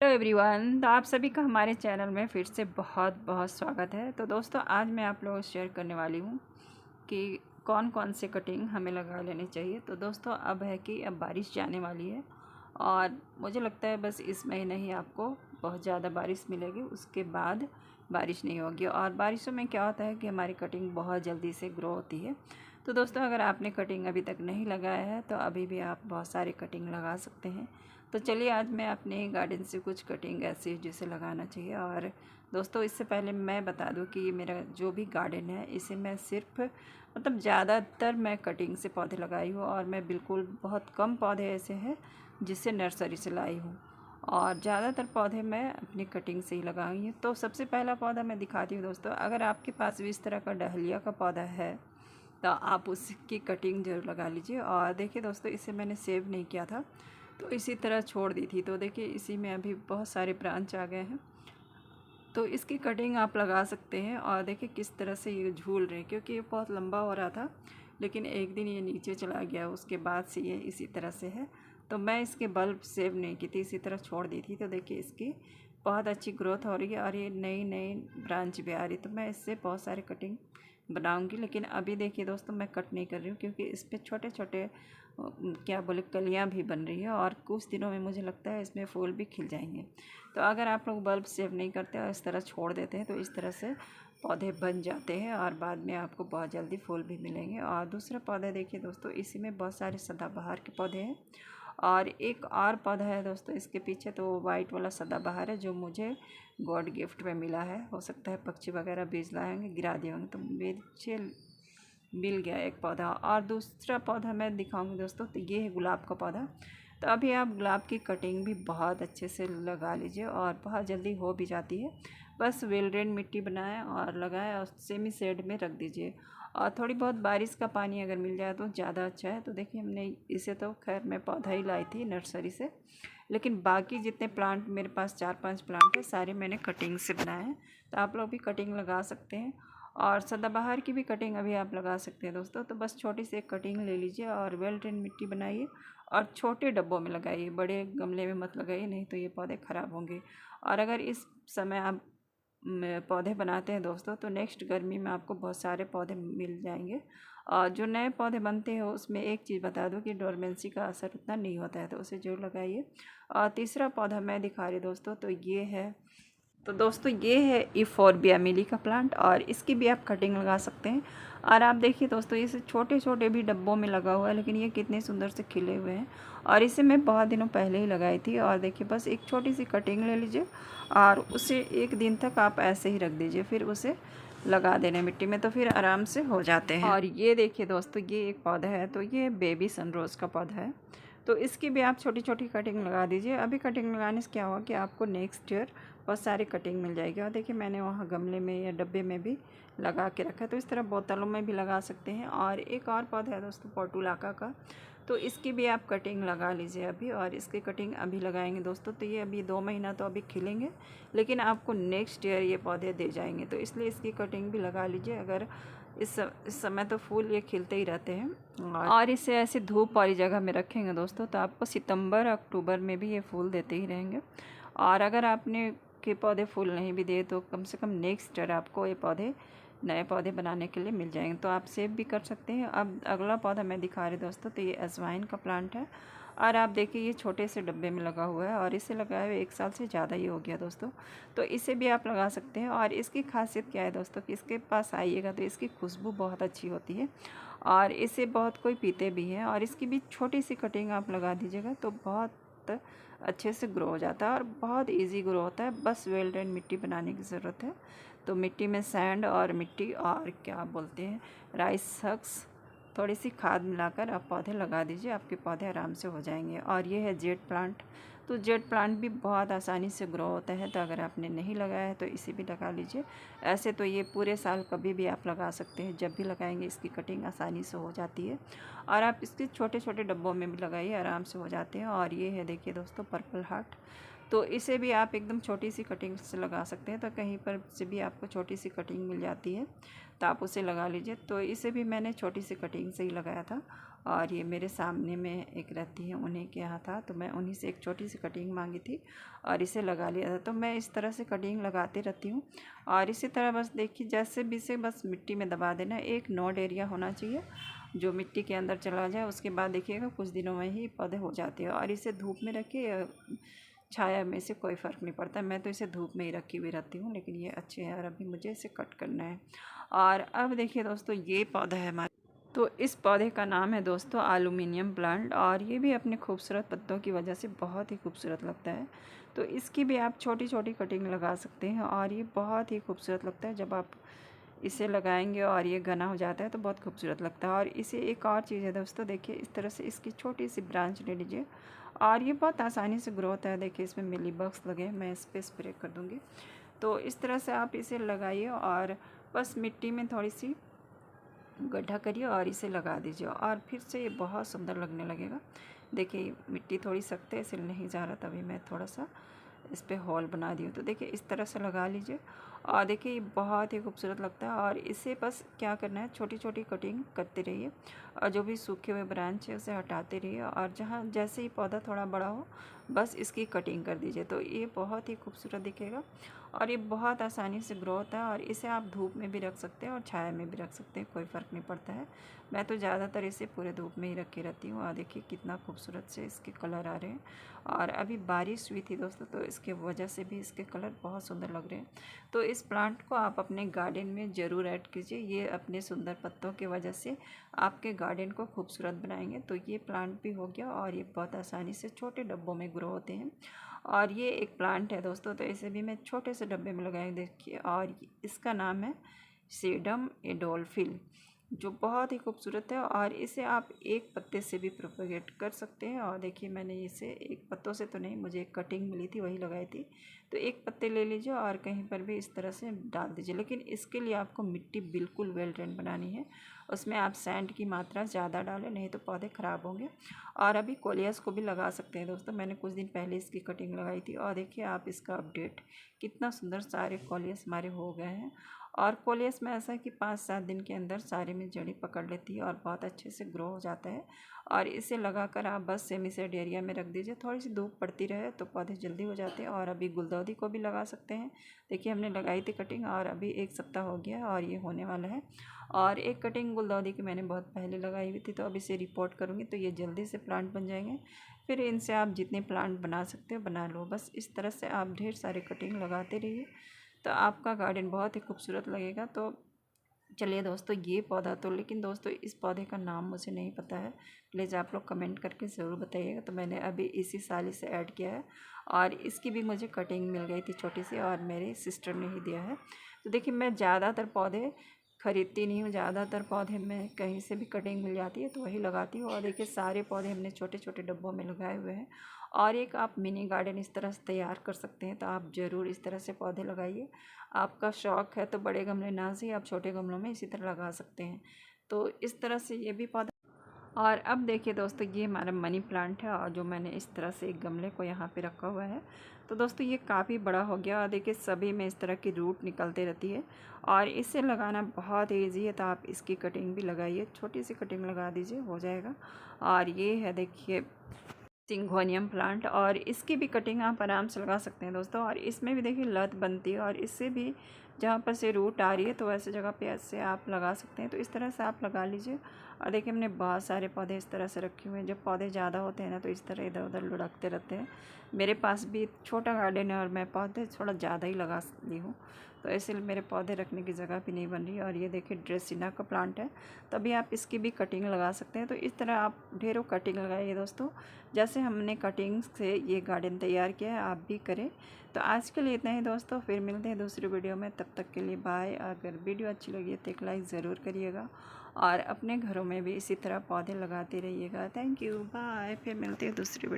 Hello everyone, तो आप सभी का हमारे चैनल में फिर से बहुत बहुत स्वागत है। तो दोस्तों, आज मैं आप लोगों से शेयर करने वाली हूँ कि कौन कौन से कटिंग हमें लगा लेनी चाहिए। तो दोस्तों, अब है कि अब बारिश जाने वाली है और मुझे लगता है बस इस महीने ही आपको बहुत ज़्यादा बारिश मिलेगी, उसके बाद बारिश नहीं होगी। और बारिशों में क्या होता है कि हमारी कटिंग बहुत जल्दी से ग्रो होती है। तो दोस्तों, अगर आपने कटिंग अभी तक नहीं लगाया है तो अभी भी आप बहुत सारे कटिंग लगा सकते हैं। तो चलिए, आज मैं अपने गार्डन से कुछ कटिंग ऐसी जिसे लगाना चाहिए। और दोस्तों, इससे पहले मैं बता दूं कि ये मेरा जो भी गार्डन है इसे मैं सिर्फ ज़्यादातर मैं कटिंग से पौधे लगाई हूँ, और मैं बिल्कुल बहुत कम पौधे ऐसे हैं जिससे नर्सरी से लाई हूँ, और ज़्यादातर पौधे मैं अपनी कटिंग से ही लगाई हूँ। तो सबसे पहला पौधा मैं दिखाती हूँ दोस्तों। अगर आपके पास भी इस तरह का डहलिया का पौधा है तो आप उसकी कटिंग जरूर लगा लीजिए। और देखिए दोस्तों, इसे मैंने सेव नहीं किया था तो इसी तरह छोड़ दी थी। तो देखिए, इसी में अभी बहुत सारे ब्रांच आ गए हैं, तो इसकी कटिंग आप लगा सकते हैं। और देखिए किस तरह से ये झूल रहे हैं, क्योंकि ये बहुत लंबा हो रहा था लेकिन एक दिन ये नीचे चला गया, उसके बाद से ये इसी तरह से है। तो मैं इसके बल्ब सेव नहीं की थी, इसी तरह छोड़ दी थी। तो देखिए, इसकी बहुत अच्छी ग्रोथ हो रही है और ये नई नई ब्रांच भी आ रही। तो मैं इससे बहुत सारे कटिंग बनाऊंगी, लेकिन अभी देखिए दोस्तों, मैं कट नहीं कर रही हूँ क्योंकि इस पर छोटे छोटे क्या बोले कलियाँ भी बन रही है, और कुछ दिनों में मुझे लगता है इसमें फूल भी खिल जाएंगे। तो अगर आप लोग बल्ब सेव नहीं करते और इस तरह छोड़ देते हैं तो इस तरह से पौधे बन जाते हैं और बाद में आपको बहुत जल्दी फूल भी मिलेंगे। और दूसरा पौधा देखिए दोस्तों, इसी में बहुत सारे सदाबहार के पौधे हैं। और एक और पौधा है दोस्तों इसके पीछे, तो वाइट वाला सदाबहार है जो मुझे गॉड गिफ्ट में मिला है। हो सकता है पक्षी वगैरह बीज लाएंगे, गिरा दिए होंगे, तो मुझे मिल गया एक पौधा। और दूसरा पौधा मैं दिखाऊंगी दोस्तों, तो ये है गुलाब का पौधा। तो अभी आप गुलाब की कटिंग भी बहुत अच्छे से लगा लीजिए और बहुत जल्दी हो भी जाती है। बस वेल ड्रेन मिट्टी बनाएं और लगाएं और सेमी शेड में रख दीजिए। और थोड़ी बहुत बारिश का पानी अगर मिल जाए तो ज़्यादा अच्छा है। तो देखिए, हमने इसे तो खैर मैं पौधा ही लाई थी नर्सरी से, लेकिन बाकी जितने प्लांट मेरे पास 4-5 प्लांट है सारे मैंने कटिंग से बनाए हैं। तो आप लोग भी कटिंग लगा सकते हैं, और सदाबहार की भी कटिंग अभी आप लगा सकते हैं दोस्तों। तो बस छोटी सी एक कटिंग ले लीजिए और वेल ड्रेन मिट्टी बनाइए और छोटे डब्बों में लगाइए, बड़े गमले में मत लगाइए, नहीं तो ये पौधे ख़राब होंगे। और अगर इस समय आप पौधे बनाते हैं दोस्तों तो नेक्स्ट गर्मी में आपको बहुत सारे पौधे मिल जाएंगे। और जो नए पौधे बनते हैं उसमें एक चीज़ बता दूं कि डोरमेंसी का असर उतना नहीं होता है, तो उसे जरूर लगाइए। और तीसरा पौधा मैं दिखा रही दोस्तों, तो ये है, तो दोस्तों ये है इफोर्बिया मिली का प्लांट, और इसकी भी आप कटिंग लगा सकते हैं। और आप देखिए दोस्तों, इसे छोटे छोटे भी डब्बों में लगा हुआ है, लेकिन ये कितने सुंदर से खिले हुए हैं। और इसे मैं बहुत दिनों पहले ही लगाई थी। और देखिए, बस एक छोटी सी कटिंग ले लीजिए और उसे एक दिन तक आप ऐसे ही रख दीजिए, फिर उसे लगा देने मिट्टी में, तो फिर आराम से हो जाते हैं। और ये देखिए दोस्तों, ये एक पौधा है, तो ये बेबी सनरोज़ का पौधा है। तो इसकी भी आप छोटी छोटी कटिंग लगा दीजिए। अभी कटिंग लगाने से क्या होगा कि आपको नेक्स्ट ईयर बहुत सारी कटिंग मिल जाएगी। और देखिए, मैंने वहाँ गमले में या डब्बे में भी लगा के रखा है, तो इस तरह बोतलों में भी लगा सकते हैं। और एक और पौधा है दोस्तों पोर्टुलाका का, तो इसकी भी आप कटिंग लगा लीजिए अभी। और इसकी कटिंग अभी लगाएंगे दोस्तों तो ये अभी 2 महीना तो अभी खिलेंगे, लेकिन आपको नेक्स्ट ईयर ये पौधे दे जाएंगे, तो इसलिए इसकी कटिंग भी लगा लीजिए। अगर इस समय तो फूल ये खिलते ही रहते हैं। और इसे ऐसे धूप वाली जगह में रखेंगे दोस्तों तो आपको सितंबर अक्टूबर में भी ये फूल देते ही रहेंगे। और अगर आपने के पौधे फूल नहीं भी दे तो कम से कम नेक्स्ट ईयर आपको ये पौधे नए पौधे बनाने के लिए मिल जाएंगे, तो आप सेव भी कर सकते हैं। अब अगला पौधा मैं दिखा रही दोस्तों, तो ये अजवाइन का प्लांट है। और आप देखिए, ये छोटे से डब्बे में लगा हुआ है और इसे लगाए हुए 1 साल से ज़्यादा ही हो गया दोस्तों। तो इसे भी आप लगा सकते हैं। और इसकी खासियत क्या है दोस्तों कि इसके पास आइएगा तो इसकी खुशबू बहुत अच्छी होती है और इसे बहुत कोई पीते भी हैं। और इसकी भी छोटी सी कटिंग आप लगा दीजिएगा तो बहुत अच्छे से ग्रो हो जाता है और बहुत इजी ग्रो होता है। बस वेल ड्रेन मिट्टी बनाने की ज़रूरत है। तो मिट्टी में सैंड और मिट्टी और क्या बोलते हैं राइस हक्स, थोड़ी सी खाद मिलाकर आप पौधे लगा दीजिए, आपके पौधे आराम से हो जाएंगे। और ये है जेड प्लांट, तो जेड प्लांट भी बहुत आसानी से ग्रो होता है, तो अगर आपने नहीं लगाया है तो इसे भी लगा लीजिए। ऐसे तो ये पूरे साल कभी भी आप लगा सकते हैं, जब भी लगाएंगे इसकी कटिंग आसानी से हो जाती है। और आप इसके छोटे छोटे डब्बों में भी लगाइए, आराम से हो जाते हैं। और ये है देखिए दोस्तों पर्पल हार्ट, तो इसे भी आप एकदम छोटी सी कटिंग से लगा सकते हैं। तो कहीं पर से भी आपको छोटी सी कटिंग मिल जाती है तो आप उसे लगा लीजिए। तो इसे भी मैंने छोटी सी कटिंग से ही लगाया था और ये मेरे सामने में एक रहती है, उन्हीं के यहाँ था, तो मैं उन्हीं से एक छोटी सी कटिंग मांगी थी और इसे लगा लिया था। तो मैं इस तरह से कटिंग लगाती रहती हूँ। और इसी तरह बस देखिए जैसे भी इसे बस मिट्टी में दबा देना, एक नोड एरिया होना चाहिए जो मिट्टी के अंदर चला जाए। उसके बाद देखिएगा कुछ दिनों में ही पौधे हो जाते हैं। और इसे धूप में रखिए, छाया में से कोई फ़र्क नहीं पड़ता। मैं तो इसे धूप में ही रखी हुई रहती हूँ, लेकिन ये अच्छे हैं और अभी मुझे इसे कट करना है। और अब देखिए दोस्तों, ये पौधा है हमारा, तो इस पौधे का नाम है दोस्तों एल्युमिनियम प्लांट। और ये भी अपने खूबसूरत पत्तों की वजह से बहुत ही खूबसूरत लगता है। तो इसकी भी आप छोटी छोटी कटिंग लगा सकते हैं और ये बहुत ही खूबसूरत लगता है। जब आप इसे लगाएंगे और ये घना हो जाता है तो बहुत खूबसूरत लगता है। और इसे एक और चीज़ है दोस्तों, देखिए इस तरह से इसकी छोटी सी ब्रांच ले लीजिए और ये बहुत आसानी से ग्रो होता है। देखिए इसमें मिली बग्स लगे, मैं इस पर स्प्रे कर दूँगी। तो इस तरह से आप इसे लगाइए और बस मिट्टी में थोड़ी सी गड्ढा करिए और इसे लगा दीजिए और फिर से ये बहुत सुंदर लगने लगेगा। देखिए मिट्टी थोड़ी सख्त है, इसलिए नहीं जा रहा, तभी मैं थोड़ा सा इस पे होल बना दी हूँ। तो देखिए इस तरह से लगा लीजिए और देखिए ये बहुत ही खूबसूरत लगता है। और इसे बस क्या करना है, छोटी छोटी कटिंग करते रहिए और जो भी सूखे हुए ब्रांच है उसे हटाते रहिए। और जहाँ जैसे ही पौधा थोड़ा बड़ा हो बस इसकी कटिंग कर दीजिए, तो ये बहुत ही खूबसूरत दिखेगा। और ये बहुत आसानी से ग्रो होता है और इसे आप धूप में भी रख सकते हैं और छाया में भी रख सकते हैं, कोई फ़र्क नहीं पड़ता है। मैं तो ज़्यादातर इसे पूरे धूप में ही रखे रहती हूँ। और देखिए कितना खूबसूरत से इसके कलर आ रहे हैं। और अभी बारिश हुई थी दोस्तों, तो इसके वजह से भी इसके कलर बहुत सुंदर लग रहे हैं। तो इस प्लांट को आप अपने गार्डन में ज़रूर ऐड कीजिए। ये अपने सुंदर पत्तों की वजह से आपके गार्डन को खूबसूरत बनाएंगे। तो ये प्लांट भी हो गया और ये बहुत आसानी से छोटे डब्बों में ग्रो होते हैं। और ये एक प्लांट है दोस्तों, तो इसे भी मैं छोटे से डब्बे में लगाई, देखिए। और इसका नाम है सेडम एडोल्फिल, जो बहुत ही खूबसूरत है। और इसे आप एक पत्ते से भी प्रोपेगेट कर सकते हैं। और देखिए मैंने इसे एक पत्तों से तो नहीं, मुझे एक कटिंग मिली थी वही लगाई थी। तो एक पत्ते ले लीजिए और कहीं पर भी इस तरह से डाल दीजिए। लेकिन इसके लिए आपको मिट्टी बिल्कुल वेल ड्रेन बनानी है, उसमें आप सैंड की मात्रा ज़्यादा डालें, नहीं तो पौधे ख़राब होंगे। और अभी कोलियस को भी लगा सकते हैं दोस्तों, मैंने कुछ दिन पहले इसकी कटिंग लगाई थी और देखिए आप इसका अपडेट, कितना सुंदर सारे कोलियस हमारे हो गए हैं। और कोलियस में ऐसा है कि 5-7 दिन के अंदर सारे में जड़ी पकड़ लेती है और बहुत अच्छे से ग्रो हो जाता है। और इसे लगाकर आप बस सेमी सेड एरिया में रख दीजिए, थोड़ी सी धूप पड़ती रहे तो पौधे जल्दी हो जाते हैं। और अभी गुलदाउदी को भी लगा सकते हैं, देखिए हमने लगाई थी कटिंग और अभी 1 सप्ताह हो गया और ये होने वाला है। और एक कटिंग गुलदाउदी की मैंने बहुत पहले लगाई हुई थी, तो अब इसे रिपोर्ट करूँगी तो ये जल्दी से प्लांट बन जाएंगे। फिर इनसे आप जितने प्लांट बना सकते हो बना लो। बस इस तरह से आप ढेर सारे कटिंग लगाते रहिए, तो आपका गार्डन बहुत ही खूबसूरत लगेगा। तो चलिए दोस्तों, ये पौधा तो, लेकिन दोस्तों इस पौधे का नाम मुझे नहीं पता है, प्लीज़ आप लोग कमेंट करके ज़रूर बताइएगा। तो मैंने अभी इसी साल इसे ऐड किया है और इसकी भी मुझे कटिंग मिल गई थी छोटी सी, और मेरी सिस्टर ने ही दिया है। तो देखिए मैं ज़्यादातर पौधे खरीदती नहीं हूँ, ज़्यादातर पौधे में कहीं से भी कटिंग मिल जाती है तो वही लगाती हूँ। और देखिए सारे पौधे हमने छोटे छोटे डब्बों में लगाए हुए हैं। और एक आप मिनी गार्डन इस तरह से तैयार कर सकते हैं, तो आप ज़रूर इस तरह से पौधे लगाइए। आपका शौक़ है तो बड़े गमले ना से आप छोटे गमलों में इसी तरह लगा सकते हैं। तो इस तरह से ये भी पौधा। और अब देखिए दोस्तों, ये हमारा मनी प्लांट है और जो मैंने इस तरह से एक गमले को यहाँ पे रखा हुआ है। तो दोस्तों ये काफ़ी बड़ा हो गया और देखिए सभी में इस तरह की रूट निकलते रहती है और इसे लगाना बहुत ईजी है। तो आप इसकी कटिंग भी लगाइए, छोटी सी कटिंग लगा दीजिए, हो जाएगा। और ये है देखिए सिंगोनियम प्लांट, और इसकी भी कटिंग आप आराम से लगा सकते हैं दोस्तों। और इसमें भी देखिए लत बनती है और इससे भी जहाँ पर से रूट आ रही है तो वैसे जगह पे ऐसे आप लगा सकते हैं। तो इस तरह से आप लगा लीजिए। और देखिए हमने बहुत सारे पौधे इस तरह से रखे हुए हैं। जब पौधे ज़्यादा होते हैं ना तो इस तरह इधर उधर लुढ़कते रहते हैं। मेरे पास भी छोटा गार्डन है और मैं पौधे थोड़ा ज़्यादा ही लगा ली हूँ, तो इसलिए मेरे पौधे रखने की जगह भी नहीं बन रही। और ये देखिए ड्रेसिना का प्लांट है, तभी आप इसकी भी कटिंग लगा सकते हैं। तो इस तरह आप ढेरों कटिंग लगाइए दोस्तों, जैसे हमने कटिंग से ये गार्डन तैयार किया है आप भी करें। तो आज के लिए इतना ही दोस्तों, फिर मिलते हैं दूसरी वीडियो में, तब तक के लिए बाय। अगर वीडियो अच्छी लगी तो एक लाइक ज़रूर करिएगा और अपने घरों में भी इसी तरह पौधे लगाते रहिएगा। Thank you, bye. फिर मिलते हैं दूसरी वीडियो।